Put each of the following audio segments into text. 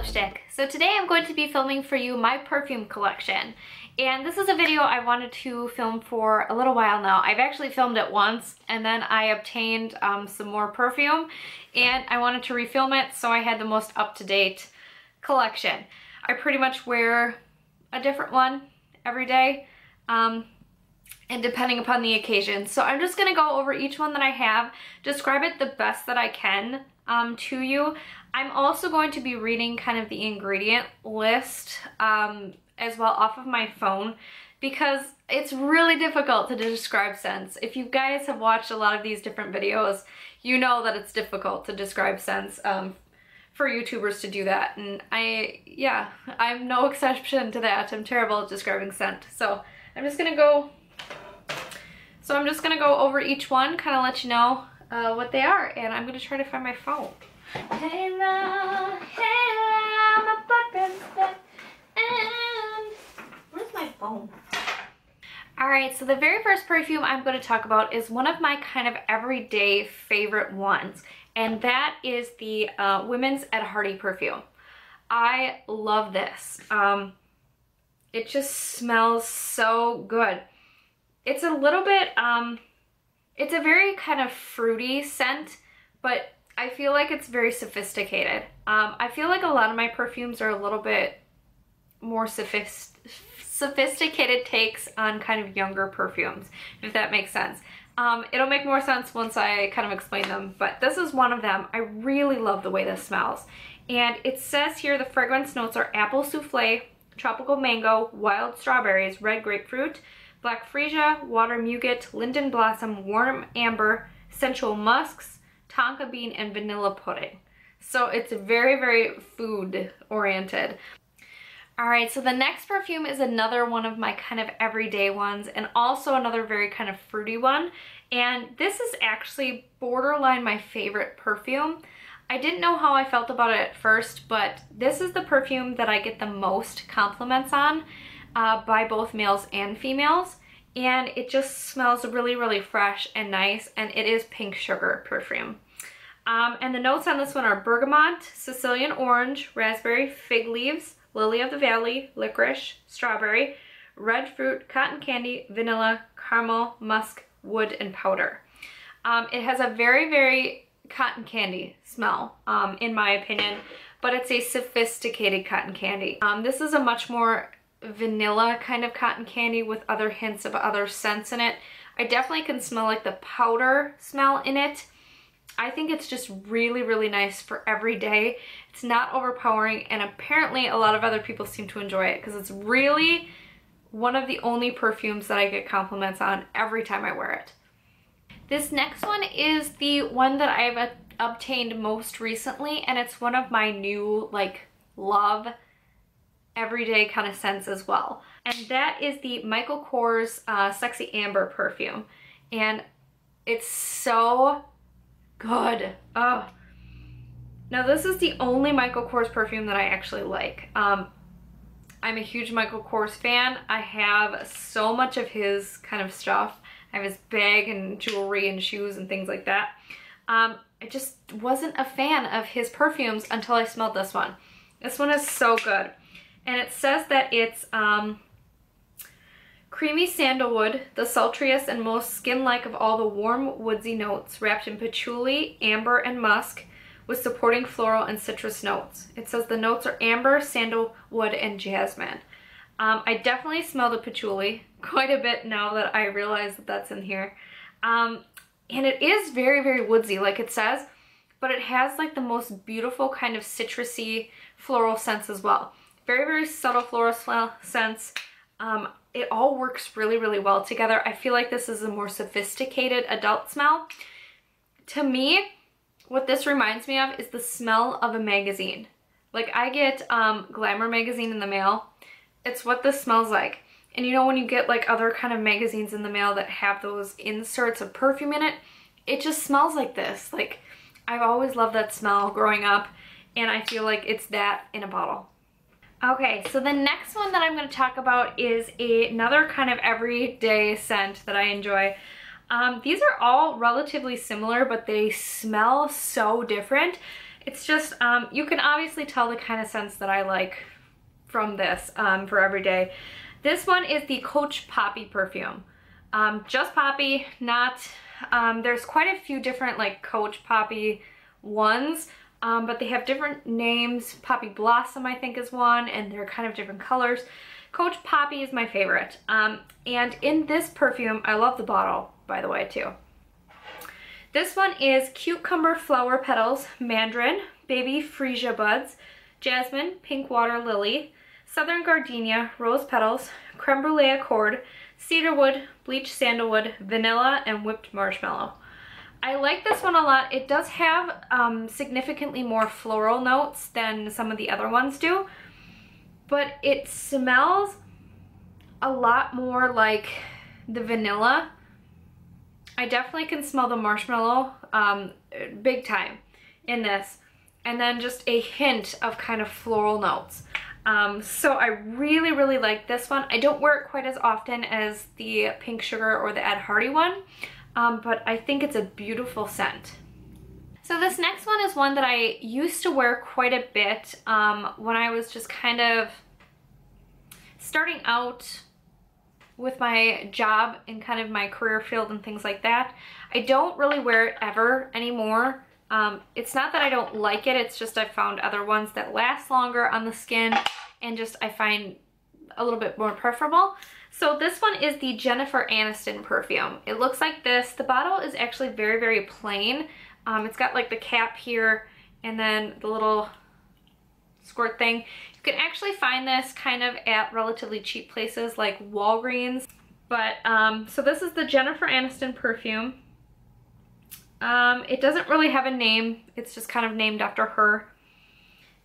lipstick. So today I'm going to be filming for you my perfume collection. And this is a video I wanted to film for a little while now. I've actually filmed it once and then I obtained some more perfume and I wanted to refilm it so I had the most up-to-date collection. I pretty much wear a different one every day and depending upon the occasion. So I'm just going to go over each one that I have, describe it the best that I can to you. I'm also going to be reading kind of the ingredient list as well off of my phone because it's really difficult to describe scents. If you guys have watched a lot of these different videos, you know that it's difficult to describe scents for YouTubers to do that. And I'm no exception to that. I'm terrible at describing scent. So I'm just gonna go over each one, kind of let you know what they are, and I'm gonna try to find my phone. Hey love, my boyfriend's back, and where's my phone? Alright, so the very first perfume I'm going to talk about is one of my kind of everyday favorite ones, and that is the Women's Ed Hardy perfume. I love this. It just smells so good. It's a little bit, it's a very kind of fruity scent, but I feel like it's very sophisticated. I feel like a lot of my perfumes are a little bit more sophisticated takes on kind of younger perfumes, if that makes sense. It'll make more sense once I kind of explain them, but this is one of them. I really love the way this smells. And it says here the fragrance notes are apple souffle, tropical mango, wild strawberries, red grapefruit, black freesia, water muguet, linden blossom, warm amber, sensual musks, tonka bean, and vanilla pudding. So it's very, very food oriented. Alright, so the next perfume is another one of my kind of everyday ones and also another very kind of fruity one. And this is actually borderline my favorite perfume. I didn't know how I felt about it at first, but this is the perfume that I get the most compliments on by both males and females. And it just smells really, really fresh and nice, and it is pink sugar perfume. And the notes on this one are bergamot, Sicilian orange, raspberry, fig leaves, lily of the valley, licorice, strawberry, red fruit, cotton candy, vanilla, caramel, musk, wood, and powder. It has a very, very cotton candy smell, in my opinion, but it's a sophisticated cotton candy. This is a much more vanilla kind of cotton candy with other hints of other scents in it. I definitely can smell like the powder smell in it. I think it's just really, really nice for every day. It's not overpowering, and apparently a lot of other people seem to enjoy it because it's really one of the only perfumes that I get compliments on every time I wear it. This next one is the one that I've obtained most recently, and it's one of my new, like, love everyday kind of scents as well. And that is the Michael Kors Sexy Amber perfume. And it's so good. Oh. Now this is the only Michael Kors perfume that I actually like. I'm a huge Michael Kors fan. I have so much of his kind of stuff. I have his bag and jewelry and shoes and things like that. I just wasn't a fan of his perfumes until I smelled this one. This one is so good. And it says that it's creamy sandalwood, the sultriest and most skin-like of all the warm woodsy notes, wrapped in patchouli, amber, and musk, with supporting floral and citrus notes. It says the notes are amber, sandalwood, and jasmine. I definitely smell the patchouli quite a bit now that I realize that that's in here. And it is very, very woodsy, like it says, but it has like the most beautiful kind of citrusy floral scents as well. Very, very subtle floral scents. It all works really, really well together. I feel like this is a more sophisticated adult smell. To me, what this reminds me of is the smell of a magazine. Like I get Glamour magazine in the mail. It's what this smells like. And you know when you get like other kind of magazines in the mail that have those inserts of perfume in it, it just smells like this. Like I've always loved that smell growing up, and I feel like it's that in a bottle. Okay, so the next one that I'm going to talk about is another kind of everyday scent that I enjoy. These are all relatively similar, but they smell so different. It's just, you can obviously tell the kind of scents that I like from this for every day. This one is the Coach Poppy perfume. Just Poppy, not, there's quite a few different like Coach Poppy ones, but they have different names. Poppy Blossom I think is one, and they're kind of different colors. Coach Poppy is my favorite. And in this perfume, I love the bottle, by the way, too. This one is Cucumber Flower Petals, Mandarin, Baby Freesia Buds, Jasmine, Pink Water Lily, Southern Gardenia, Rose Petals, Creme Brulee Accord, Cedarwood, Bleached Sandalwood, Vanilla, and Whipped Marshmallow. I like this one a lot. It does have significantly more floral notes than some of the other ones do, but it smells a lot more like the vanilla. I definitely can smell the marshmallow big time in this, and then just a hint of kind of floral notes. So I really, really like this one. I don't wear it quite as often as the Pink Sugar or the Ed Hardy one, but I think it's a beautiful scent. So this next one is one that I used to wear quite a bit when I was just kind of starting out with my job in kind of my career field and things like that. I don't really wear it ever anymore. It's not that I don't like it, it's just I've found other ones that last longer on the skin and just I find a little bit more preferable. So this one is the Jennifer Aniston perfume. It looks like this. The bottle is actually very, very plain. It's got like the cap here and then the little squirt thing. You can actually find this kind of at relatively cheap places like Walgreens. But, so this is the Jennifer Aniston perfume. It doesn't really have a name. It's just kind of named after her.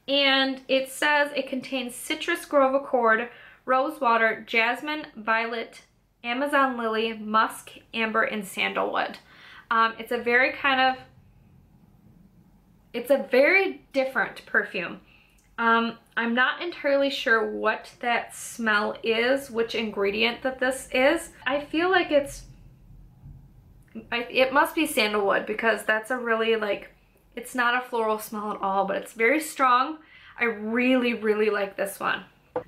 And it says it contains Citrus Grove Accord, Rose Water, Jasmine, Violet, Amazon Lily, Musk, Amber, and Sandalwood. It's a very different perfume. I'm not entirely sure what that smell is, which ingredient that this is. I feel like it must be sandalwood, because that's a really it's not a floral smell at all, but it's very strong. I really, really like this one.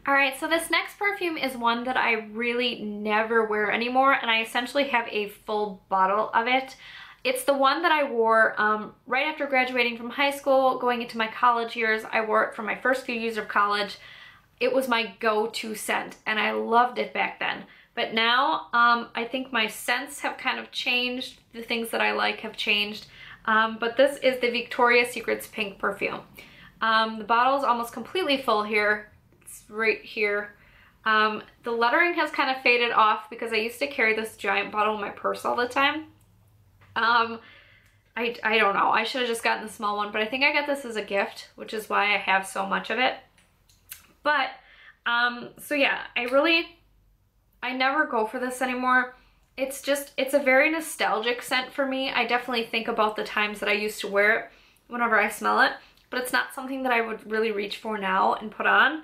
Alright, so this next perfume is one that I really never wear anymore, and I essentially have a full bottle of it. It's the one that I wore right after graduating from high school, going into my college years. I wore it for my first few years of college. It was my go-to scent, and I loved it back then. But now, I think my scents have kind of changed. The things that I like have changed. But this is the Victoria's Secret's Pink perfume. The bottle is almost completely full here. It's right here. The lettering has kind of faded off because I used to carry this giant bottle in my purse all the time. I don't know. I should have just gotten the small one, but I think I got this as a gift, which is why I have so much of it. But, so yeah, I never go for this anymore. It's a very nostalgic scent for me. I definitely think about the times that I used to wear it whenever I smell it, but it's not something that I would really reach for now and put on.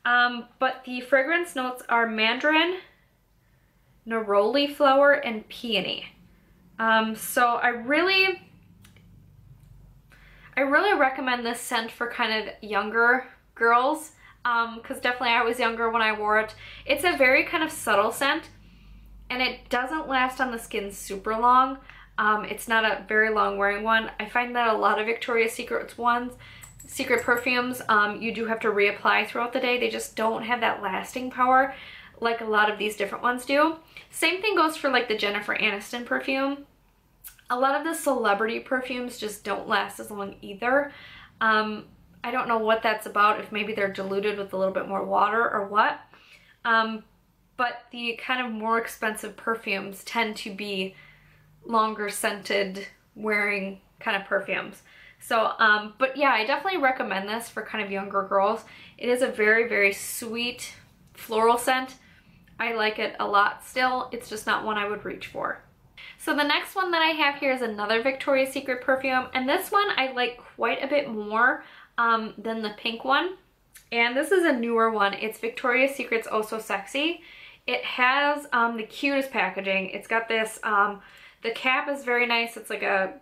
But the fragrance notes are mandarin, neroli flower, and peony. So I really recommend this scent for kind of younger girls, because definitely I was younger when I wore it. It's a very kind of subtle scent, and it doesn't last on the skin super long. It's not a very long wearing one. I find that a lot of Victoria's Secret perfumes, you do have to reapply throughout the day. They just don't have that lasting power like a lot of these different ones do. Same thing goes for like the Jennifer Aniston perfume. A lot of the celebrity perfumes just don't last as long either. I don't know what that's about, if maybe they're diluted with a little bit more water or what. But the kind of more expensive perfumes tend to be longer scented wearing kind of perfumes. So, but yeah, I definitely recommend this for kind of younger girls. It is a very, very sweet floral scent. I like it a lot still. It's just not one I would reach for. So the next one that I have here is another Victoria's Secret perfume, and this one I like quite a bit more than the pink one. And this is a newer one. It's Victoria's Secret's Oh So Sexy. It has the cutest packaging. It's got this, the cap is very nice. It's like a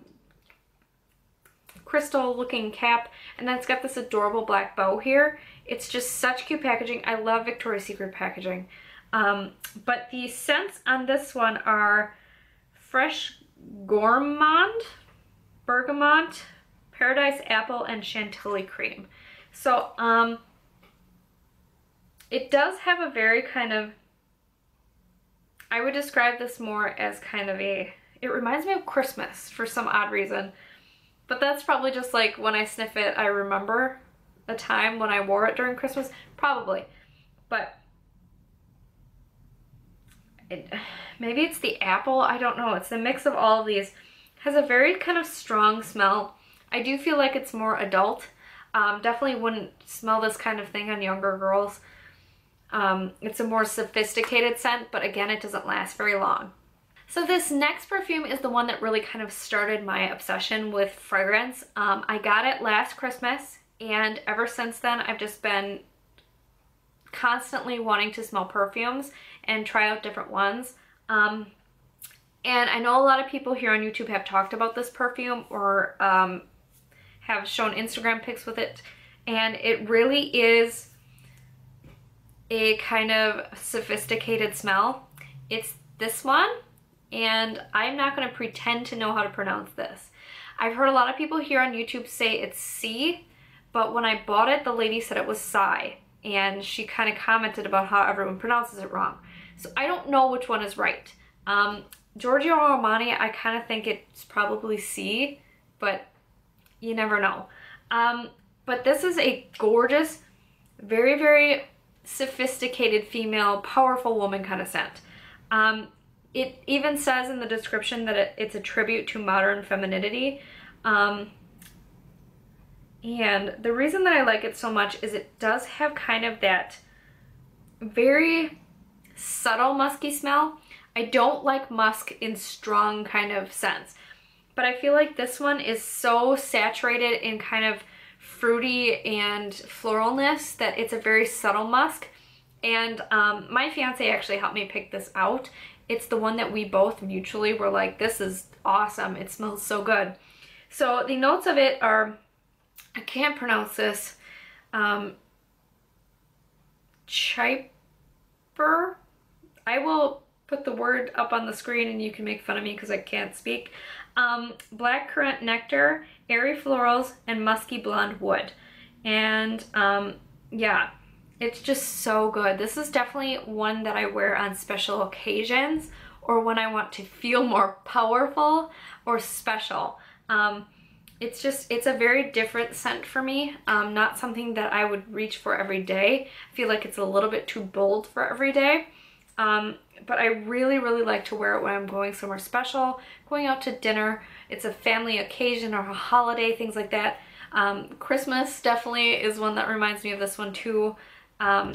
crystal looking cap, and then it's got this adorable black bow here. It's just such cute packaging. I love Victoria's Secret packaging. But the scents on this one are Fresh Gourmand, Bergamot, Paradise Apple, and Chantilly Cream. So it does have a very kind of, I would describe this more as kind of a, it reminds me of Christmas for some odd reason. But that's probably just like when I sniff it, I remember a time when I wore it during Christmas. Probably. But maybe it's the apple. I don't know. It's the mix of all of these. It has a very kind of strong smell. I do feel like it's more adult. Definitely wouldn't smell this kind of thing on younger girls. It's a more sophisticated scent, but again, it doesn't last very long. So this next perfume is the one that really kind of started my obsession with fragrance. I got it last Christmas, and ever since then I've just been constantly wanting to smell perfumes and try out different ones. And I know a lot of people here on YouTube have talked about this perfume or have shown Instagram pics with it, and it really is a kind of sophisticated smell. It's this one, and I'm not going to pretend to know how to pronounce this. I've heard a lot of people here on YouTube say it's Si, but when I bought it, the lady said it was Si, and she kind of commented about how everyone pronounces it wrong. So I don't know which one is right. Giorgio Armani, I kind of think it's probably Si, but you never know. But this is a gorgeous, very, very sophisticated female, powerful woman kind of scent. It even says in the description that it's a tribute to modern femininity. And the reason that I like it so much is it does have kind of that very subtle musky smell. I don't like musk in strong kind of scents, but I feel like this one is so saturated in kind of fruity and floralness that it's a very subtle musk. And my fiance actually helped me pick this out. It's the one that we both mutually were like, this is awesome, it smells so good. So the notes of it are, I can't pronounce this, Chyper. I will put the word up on the screen and you can make fun of me because I can't speak. Blackcurrant nectar, airy florals, and musky blonde wood. And yeah, it's just so good. This is definitely one that I wear on special occasions or when I want to feel more powerful or special. It's a very different scent for me. Not something that I would reach for every day. I feel like it's a little bit too bold for every day. But I really, really like to wear it when I'm going somewhere special, going out to dinner. It's a family occasion or a holiday, things like that. Christmas definitely is one that reminds me of this one too. I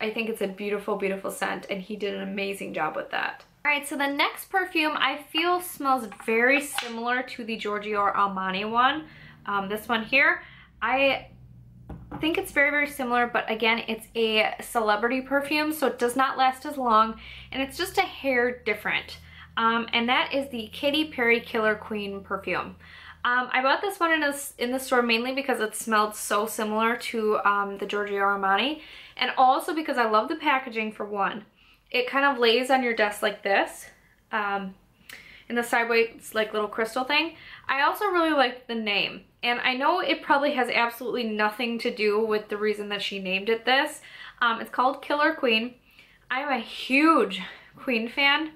think it's a beautiful, beautiful scent, and he did an amazing job with that. Alright, so the next perfume I feel smells very similar to the Giorgio Armani one. This one here, I think it's very, very similar, but again, it's a celebrity perfume, so it does not last as long, and it's just a hair different. And that is the Katy Perry Killer Queen perfume. I bought this one in the store mainly because it smelled so similar to the Giorgio Armani, and also because I love the packaging for one. It kind of lays on your desk like this, in the sideways like little crystal thing. I also really like the name, and I know it probably has absolutely nothing to do with the reason that she named it this. It's called Killer Queen. I'm a huge Queen fan,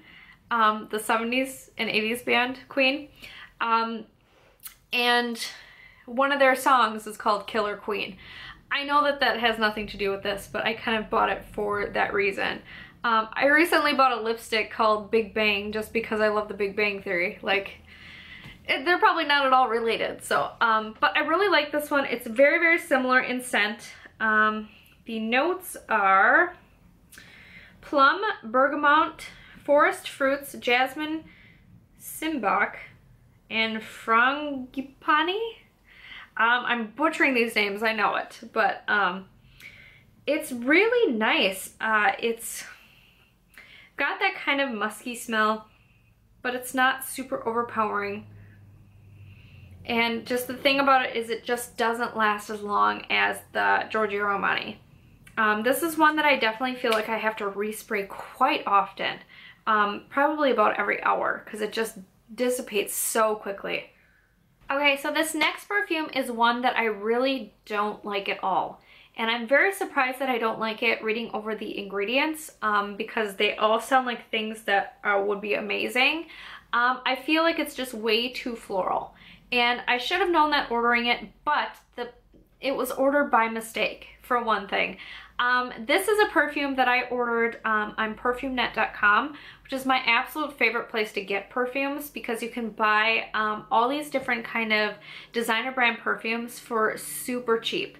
the 70s and 80s band Queen. And one of their songs is called Killer Queen. I know that that has nothing to do with this, but I kind of bought it for that reason. I recently bought a lipstick called Big Bang just because I love the Big Bang Theory. Like, they're probably not at all related. So, but I really like this one. It's very, very similar in scent. The notes are plum, bergamot, forest fruits, jasmine, simbok, and frangipani. I'm butchering these names, I know it, but it's really nice. It's got that kind of musky smell, but it's not super overpowering. And just the thing about it is it just doesn't last as long as the Giorgio Armani. This is one that I definitely feel like I have to respray quite often. Probably about every hour because it just dissipates so quickly. Okay, so this next perfume is one that I really don't like at all. And I'm very surprised that I don't like it reading over the ingredients because they all sound like things that would be amazing. I feel like it's just way too floral. And I should have known that ordering it, but it was ordered by mistake, for one thing. This is a perfume that I ordered on perfumenet.com, which is my absolute favorite place to get perfumes because you can buy all these different kind of designer brand perfumes for super cheap.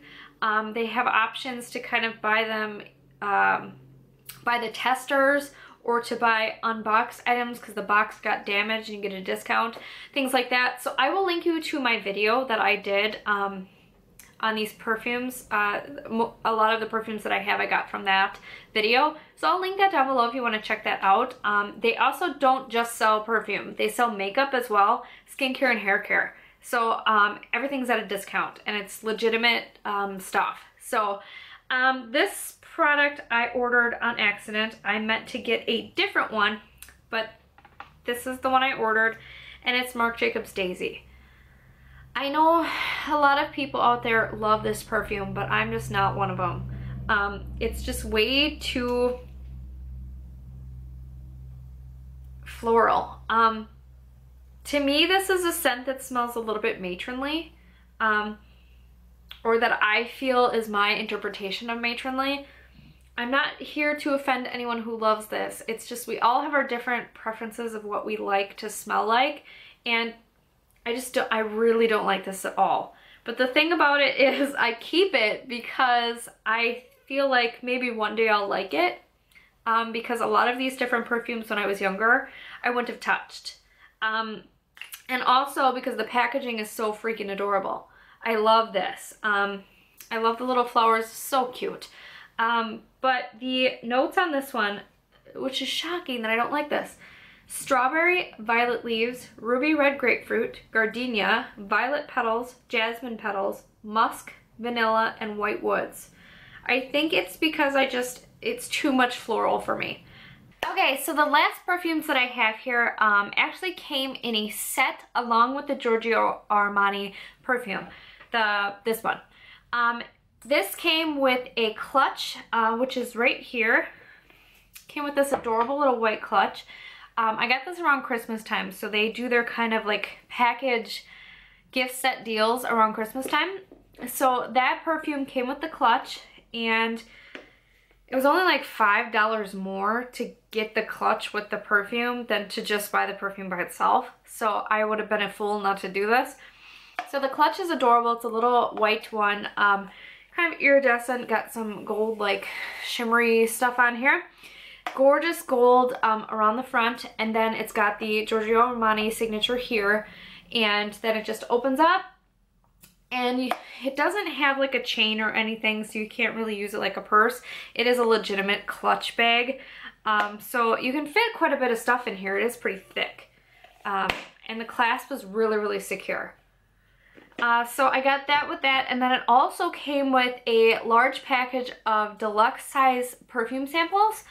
They have options to kind of buy them by the testers or to buy unboxed items because the box got damaged and you get a discount, things like that. So I will link you to my video that I did on these perfumes. A lot of the perfumes that I have I got from that video. So I'll link that down below if you want to check that out. They also don't just sell perfume. They sell makeup as well, skincare and hair care. So everything's at a discount and it's legitimate stuff. So this product I ordered on accident. I meant to get a different one, but this is the one I ordered, and it's Marc Jacobs Daisy. I know a lot of people out there love this perfume, but I'm just not one of them. It's just way too floral. To me, this is a scent that smells a little bit matronly, or that I feel is my interpretation of matronly. I'm not here to offend anyone who loves this. It's just we all have our different preferences of what we like to smell like, and I really don't like this at all. But the thing about it is I keep it because I feel like maybe one day I'll like it, because a lot of these different perfumes when I was younger, I wouldn't have touched. And also because the packaging is so freaking adorable. I love this. I love the little flowers, so cute. But the notes on this one, which is shocking that I don't like this: strawberry, violet leaves, ruby red grapefruit, gardenia, violet petals, jasmine petals, musk, vanilla, and white woods. I think it's because it's too much floral for me. Okay, so the last perfumes that I have here actually came in a set along with the Giorgio Armani perfume, this one. This came with a clutch, which is right here. Came with this adorable little white clutch. I got this around Christmas time, so they do their kind of like package gift set deals around Christmas time. So that perfume came with the clutch, and it was only like $5 more to get the clutch with the perfume than to just buy the perfume by itself. So I would have been a fool not to do this. So the clutch is adorable. It's a little white one, kind of iridescent, got some gold like shimmery stuff on here. Gorgeous gold around the front, and then it's got the Giorgio Armani signature here, and then it just opens up, and it doesn't have like a chain or anything, so you can't really use it like a purse. It is a legitimate clutch bag, so you can fit quite a bit of stuff in here. It is pretty thick, and the clasp is really, really secure. So I got that with that, and then it also came with a large package of deluxe size perfume samples.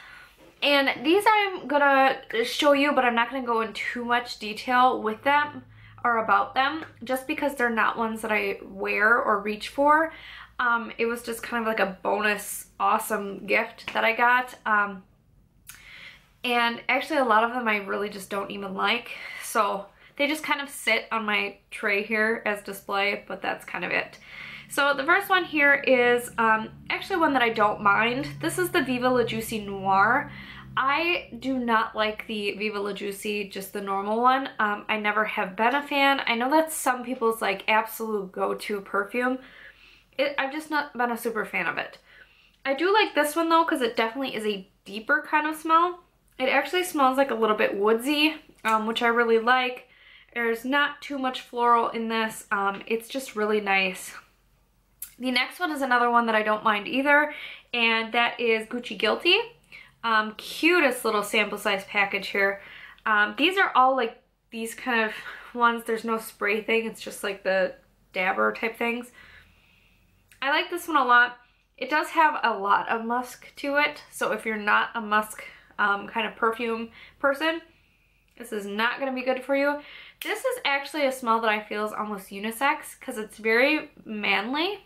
And these I'm gonna show you, but I'm not gonna go in too much detail with them or about them, just because they're not ones that I wear or reach for. It was just kind of like a bonus awesome gift that I got. And actually a lot of them I really just don't even like. So they just kind of sit on my tray here as display, but that's kind of it. So the first one here is actually one that I don't mind. This is the Viva La Juicy Noir. I do not like the Viva La Juicy, just the normal one. I never have been a fan. I know that's some people's like absolute go-to perfume. I've just not been a super fan of it. I do like this one though, because it definitely is a deeper kind of smell. It actually smells like a little bit woodsy, which I really like. There's not too much floral in this. It's just really nice. The next one is another one that I don't mind either, and that is Gucci Guilty. Cutest little sample size package here. These are all like these kind of ones. There's no spray thing. It's just like the dabber type things. I like this one a lot. It does have a lot of musk to it. So if you're not a musk kind of perfume person, this is not going to be good for you. This is actually a smell that I feel is almost unisex because it's very manly,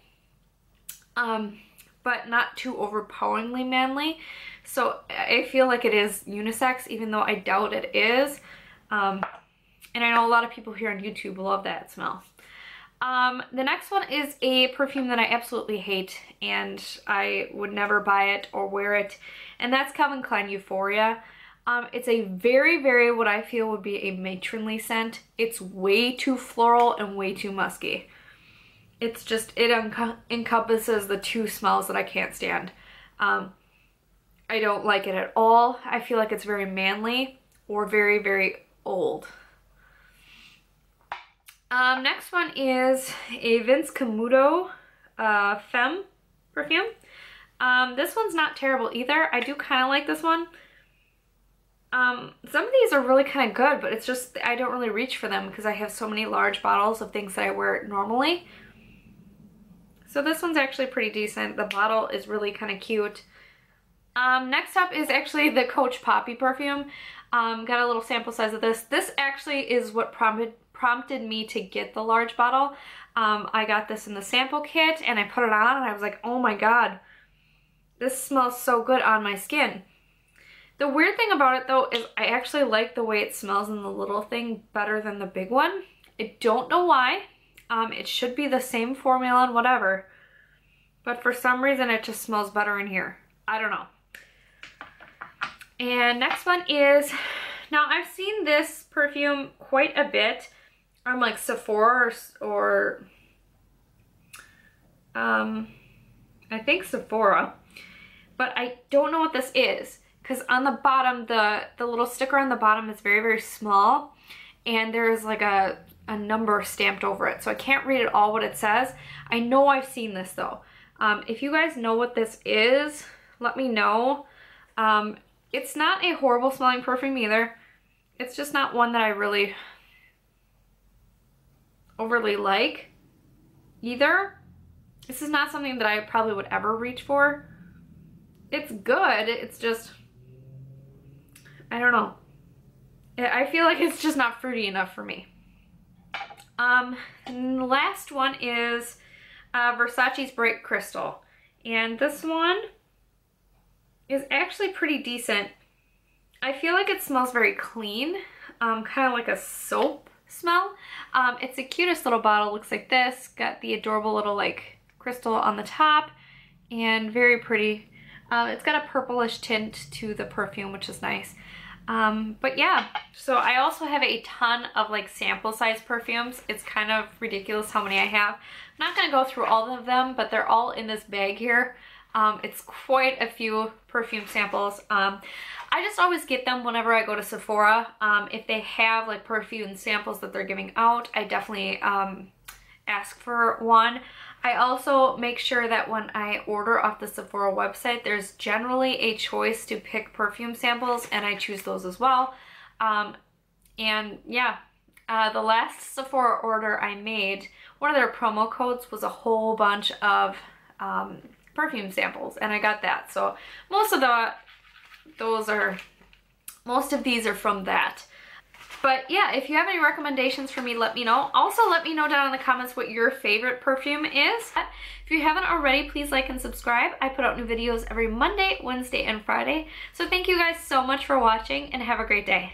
but not too overpoweringly manly. So I feel like it is unisex, even though I doubt it is. And I know a lot of people here on YouTube love that smell. The next one is a perfume that I absolutely hate, and I would never buy it or wear it, and that's Calvin Klein Euphoria. It's a very, very, what I feel would be a matronly scent. It's way too floral and way too musky. It's just, it encompasses the two smells that I can't stand. I don't like it at all. I feel like it's very manly or very, very old. Next one is a Vince Camuto Femme perfume. This one's not terrible either. I do kind of like this one. Some of these are really kind of good, but it's just I don't really reach for them because I have so many large bottles of things that I wear normally. So this one's actually pretty decent. The bottle is really kind of cute. Next up is actually the Coach Poppy perfume. Got a little sample size of this. This actually is what prompted me to get the large bottle. I got this in the sample kit and I put it on and I was like, oh my god, this smells so good on my skin. The weird thing about it though is I actually like the way it smells in the little thing better than the big one. I don't know why. It should be the same formula and whatever, but for some reason it just smells better in here. I don't know. And next one is, now I've seen this perfume quite a bit on like Sephora or I think Sephora, but I don't know what this is because on the bottom, the little sticker on the bottom is very, very small and there's like a number stamped over it, so I can't read it all what it says. I know I've seen this though. If you guys know what this is, let me know. It's not a horrible smelling perfume either. It's just not one that I really overly like either. This is not something that I probably would ever reach for. It's good, it's just, I don't know. I feel like it's just not fruity enough for me. And the last one is Versace's Bright Crystal. And this one is actually pretty decent. I feel like it smells very clean, kind of like a soap smell. It's the cutest little bottle, looks like this. Got the adorable little like crystal on the top and very pretty. It's got a purplish tint to the perfume, which is nice. But yeah, so I also have a ton of like sample size perfumes. It's kind of ridiculous how many I have. I'm not gonna go through all of them, but they're all in this bag here. It's quite a few perfume samples. I just always get them whenever I go to Sephora. If they have like perfume samples that they're giving out, I definitely ask for one. I also make sure that when I order off the Sephora website, there's generally a choice to pick perfume samples, and I choose those as well. And yeah, the last Sephora order I made, one of their promo codes was a whole bunch of perfume samples, and I got that. So most of these are from that. But yeah, if you have any recommendations for me, let me know. Also, let me know down in the comments what your favorite perfume is. If you haven't already, please like and subscribe. I put out new videos every Monday, Wednesday, and Friday. So thank you guys so much for watching, and have a great day.